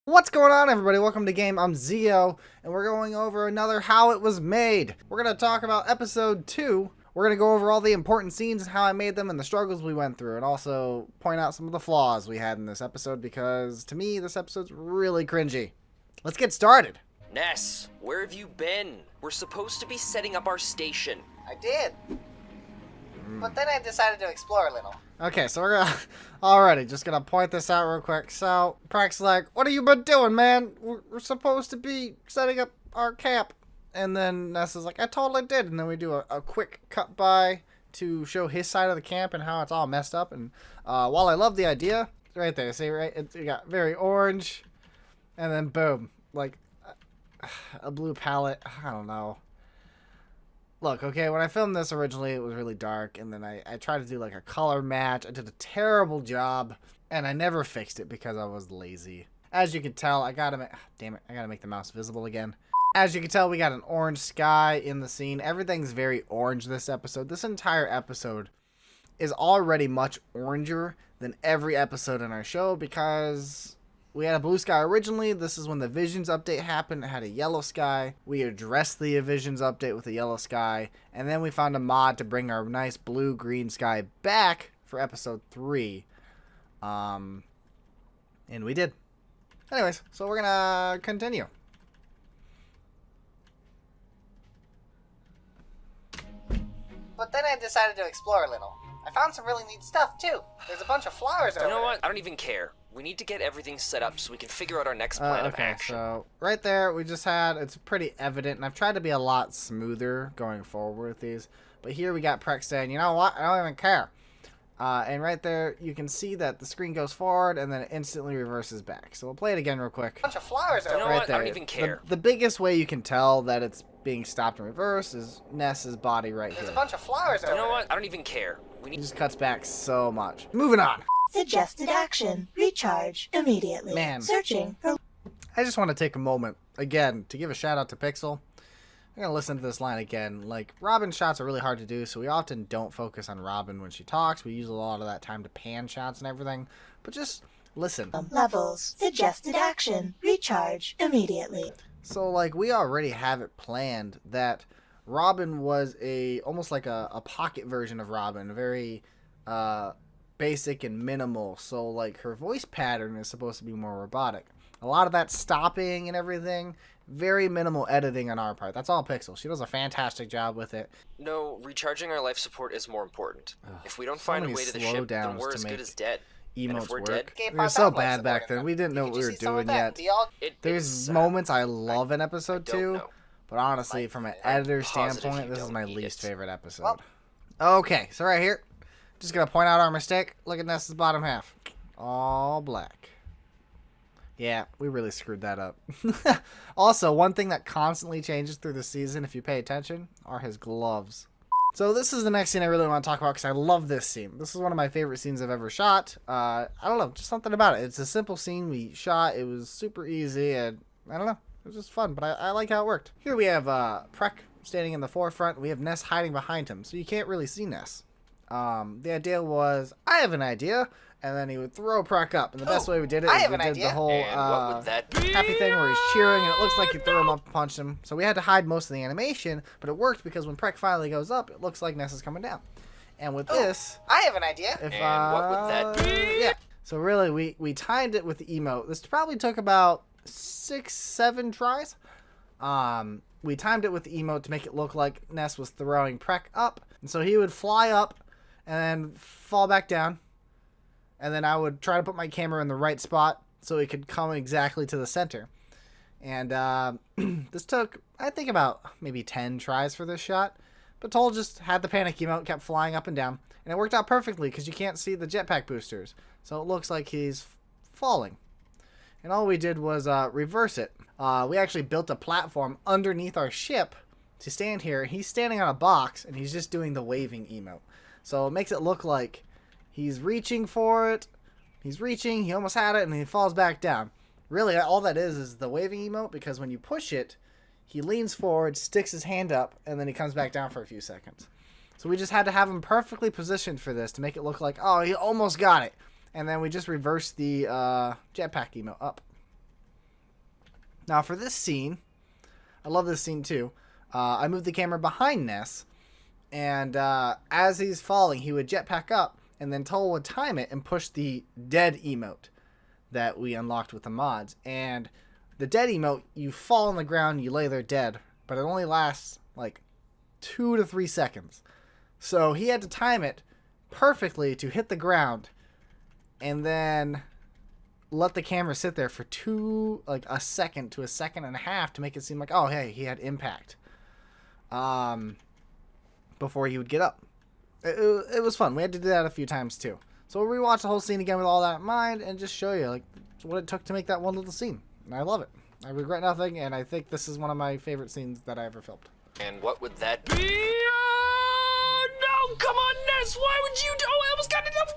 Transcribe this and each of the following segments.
What's going on, everybody? Welcome to Game. I'm Zeo, and we're going over another How It Was Made. We're going to talk about episode 2. We're going to go over all the important scenes and how I made them and the struggles we went through, and also point out some of the flaws we had in this episode, because to me, this episode's really cringy. Let's get started. Ness, where have you been? We're supposed to be setting up our station. I did. But then I decided to explore a little. Okay, so we're gonna... Alrighty, just gonna point this out real quick. So, Preck's like, what have you been doing, man? We're supposed to be setting up our camp. And then Ness is like, I totally did. And then we do a quick cut by to show his side of the camp and how it's all messed up. And while I love the idea, right there, see, right? You got very orange. And then boom, like a blue palette. I don't know. Look, okay, when I filmed this originally, it was really dark, and then I tried to do, like, a color match. I did a terrible job, and I never fixed it because I was lazy. As you can tell, I gotta make the mouse visible again. As you can tell, we got an orange sky in the scene. Everything's very orange this episode. This entire episode is already much oranger than every episode in our show because... we had a blue sky originally. This is when the Visions update happened. It had a yellow sky. We addressed the Visions update with a yellow sky. And then we found a mod to bring our nice blue-green sky back for episode 3. And we did. Anyways, so we're gonna continue. But then I decided to explore a little. I found some really neat stuff, too. There's a bunch of flowers over You know there. what? I don't even care. We need to get everything set up so we can figure out our next plan of Okay, action. so right there, we just had, it's pretty evident, and I've tried to be a lot smoother going forward with these. But here we got Preck saying, you know what? I don't even care. And right there, you can see that the screen goes forward and then it instantly reverses back. So we'll play it again real quick. A bunch of flowers over You know there. Right what? there. I don't even care. The biggest way you can tell that it's being stopped and reversed is Ness's body right There's here. a bunch of flowers over You know there. what? I don't even care. We It need just cuts back so much. Moving on. Suggested action. Recharge immediately. Man. Searching for... I just want to take a moment, again, to give a shout out to Pixel. I'm going to listen to this line again. Like, Robin shots are really hard to do, so we often don't focus on Robin when she talks. We use a lot of that time to pan shots and everything. But just listen. Levels. Suggested action. Recharge immediately. So, like, we already have it planned that Robin was almost like a pocket version of Robin. Very basic and minimal. So, like, her voice pattern is supposed to be more robotic. A lot of that stopping and everything, very minimal editing on our part. That's all Pixel. She does a fantastic job with it. No, recharging our life support is more important. If we don't so find a many way to the ship, then slowdowns we're to as good make as dead. And if Emotes we're work. dead, We were so bad back then. We didn't know what we were doing yet. There's moments I love in episode 2, know. but honestly, from an editor positive standpoint, you this is don't my need least it. favorite episode. Well- Okay, so right here, just gonna point out our mistake. Look at Ness's bottom half, all black. Yeah, we really screwed that up. Also, one thing that constantly changes through the season, if you pay attention, are his gloves. So this is the next scene I really want to talk about because I love this scene. This is one of my favorite scenes I've ever shot. I don't know, just something about it. It's a simple scene we shot. It was super easy, and I don't know, it was just fun, but I like how it worked. Here we have Preck standing in the forefront. We have Ness hiding behind him, so you can't really see Ness. The idea was, I have an idea, and then he would throw Preck up. And the best way we did it I is have we an did idea. the whole And what would that be? happy thing where he's cheering, and it looks like you threw him up and punched him. So we had to hide most of the animation, but it worked because when Preck finally goes up, it looks like Ness is coming down. And with this, I have an idea. if And what would that be? yeah. So really, we timed it with the emote. This probably took about 6-7 tries. We timed it with the emote to make it look like Ness was throwing Preck up, and so he would fly up and then fall back down, and then I would try to put my camera in the right spot so it could come exactly to the center. And this took, I think, about maybe 10 tries for this shot. But Toll just had the panic emote, kept flying up and down, and it worked out perfectly because you can't see the jetpack boosters, so it looks like he's falling. And all we did was reverse it. We actually built a platform underneath our ship to stand here. He's standing on a box, and he's just doing the waving emote. So it makes it look like he's reaching for it. He's reaching, he almost had it, and he falls back down. Really, all that is the waving emote, because when you push it, he leans forward, sticks his hand up, and then he comes back down for a few seconds. So we just had to have him perfectly positioned for this to make it look like, oh, he almost got it. And then we just reversed the jetpack emote up. Now for this scene, I love this scene too. I moved the camera behind Ness, and as he's falling, he would jetpack up, and then Tola would time it and push the dead emote that we unlocked with the mods. And the dead emote, you fall on the ground, you lay there dead, but it only lasts like 2 to 3 seconds. So he had to time it perfectly to hit the ground, and then let the camera sit there for a second to a second and a half to make it seem like, oh, hey, he had impact. Before he would get up. It was fun. We had to do that a few times too. So we'll rewatch the whole scene again with all that in mind and just show you like what it took to make that one little scene. And I love it. I regret nothing, and I think this is one of my favorite scenes that I ever filmed. And what would that be? No, come on, Ness! Why would you do? Oh, I almost got enough.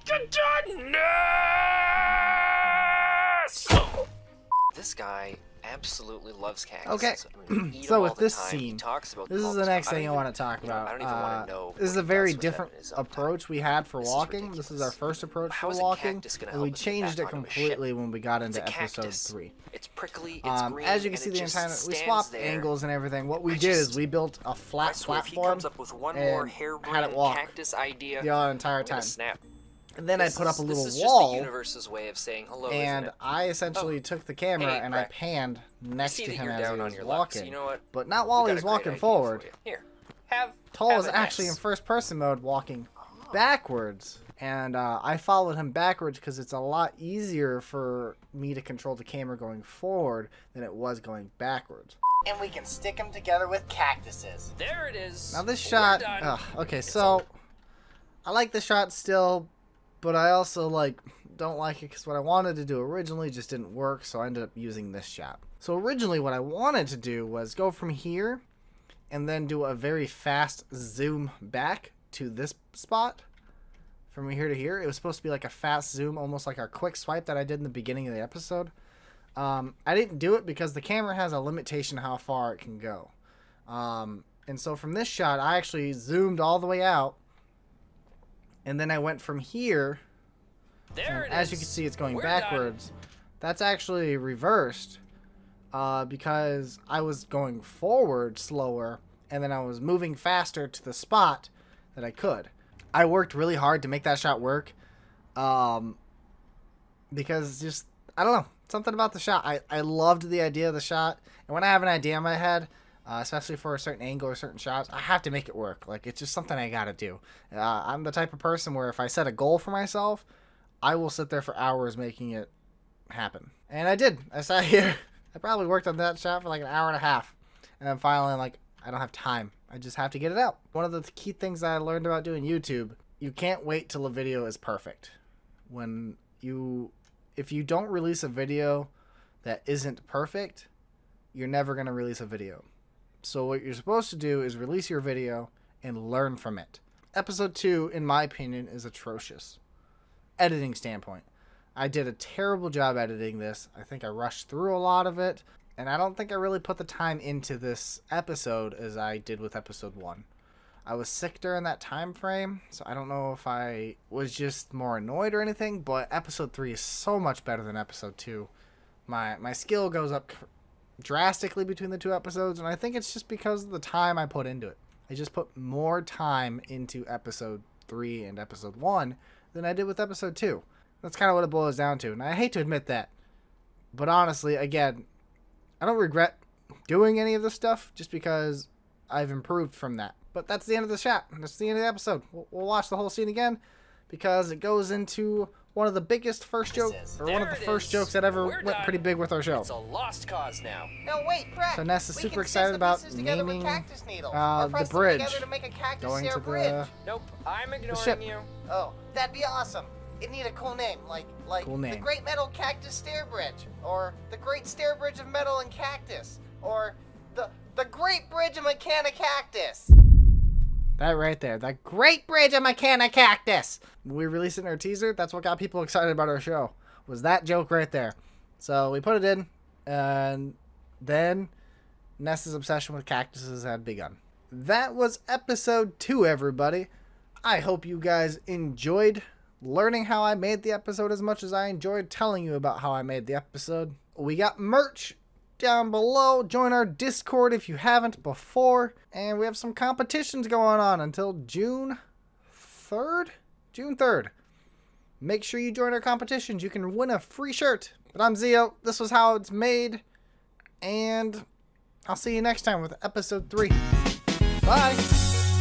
Ness! This guy absolutely loves cactus. Okay, I mean, he eat so them with all the this time. He scene, talks about this them all is the the time. next thing I want to talk about. I don't even want to know. This is a what he very does with them different in his uptime. approach we had for This is walking. This is our ridiculous. first approach How for is a walking, cactus gonna and we help us get changed back it onto a ship? completely when we got It's into a episode cactus. 3. It's prickly, it's green, As you can and see, it the just entire we stands swapped there. angles and everything. What we I did just- is we built a I flat swear, if he platform comes up with one and more had it harebrained walk cactus idea, the entire I'm gonna time. snap. And then I This put up is- a little This is wall. just the universe's way of saying hello, isn't And it? I essentially took the camera hey, and I Crack. panned next See to that him you're as down he on was your luck, so walking. you know what? But not while We've he got was a great walking idea forward. for you. Here, have Tola was a actually in Ness. first person mode walking backwards. And I followed him backwards because it's a lot easier for me to control the camera going forward than it was going backwards. And we can stick them together with cactuses. There it is. Now this We're shot, done. okay, so I like the shot still, but I also don't like it because what I wanted to do originally just didn't work, so I ended up using this shot. So originally what I wanted to do was go from here and then do a very fast zoom back to this spot. From here to here, it was supposed to be like a fast zoom, almost like our quick swipe that I did in the beginning of the episode. I didn't do it because the camera has a limitation how far it can go. And so from this shot, I actually zoomed all the way out, and then I went from here. There it As you is. can see, it's going We're backwards. That's actually reversed because I was going forward slower, and then I was moving faster to the spot that I could. I worked really hard to make that shot work because just, I don't know, something about the shot. I loved the idea of the shot, and when I have an idea in my head, especially for a certain angle or certain shots, I have to make it work. Like, it's just something I gotta do. I'm the type of person where if I set a goal for myself, I will sit there for hours making it happen. And I did. I sat here. I probably worked on that shot for like an hour and a half. And then finally, I don't have time. I just have to get it out. One of the key things that I learned about doing YouTube, you can't wait till a video is perfect. If you don't release a video that isn't perfect, you're never going to release a video. So what you're supposed to do is release your video and learn from it. Episode 2, in my opinion, is atrocious. Editing standpoint. I did a terrible job editing this. I think I rushed through a lot of it, and I don't think I really put the time into this episode as I did with episode 1. I was sick during that time frame, so I don't know if I was just more annoyed or anything, but episode 3 is so much better than episode 2. My skill goes up drastically between the 2 episodes, and I think it's just because of the time I put into it. I just put more time into episode 3 and episode 1 than I did with episode 2. That's kind of what it boils down to, and I hate to admit that. But honestly, again, I don't regret doing any of this stuff just because I've improved from that. But that's the end of the shot. That's the end of the episode. We'll watch the whole scene again because it goes into one of the biggest first jokes, or one of There the it first is. jokes that ever We're went done. pretty big with our show. It's a lost cause now. No, wait, Crack. So Ness is We super can excited stitch the about pieces together with naming cactus needles, the or press them bridge together to make a cactus going stair to bridge. the Nope, I'm ship. ignoring you. Oh, that'd be awesome. It'd need a cool name, like Cool the name. Great Metal Cactus Stair Bridge, or the Great Stair Bridge of Metal and Cactus, or the Great Bridge of Mechanic Cactus. that right there. The Great Bridge of Mechanic Cactus. When we released it in our teaser, that's what got people excited about our show. Was that joke right there. So we put it in, and then Ness's obsession with cactuses had begun. That was episode 2, everybody. I hope you guys enjoyed learning how I made the episode as much as I enjoyed telling you about how I made the episode. We got merch down below. Join our Discord if you haven't before. And we have some competitions going on until June 3rd? June 3rd. Make sure you join our competitions. You can win a free shirt. But I'm Zeo. This was how it's made. And I'll see you next time with episode 3. Bye.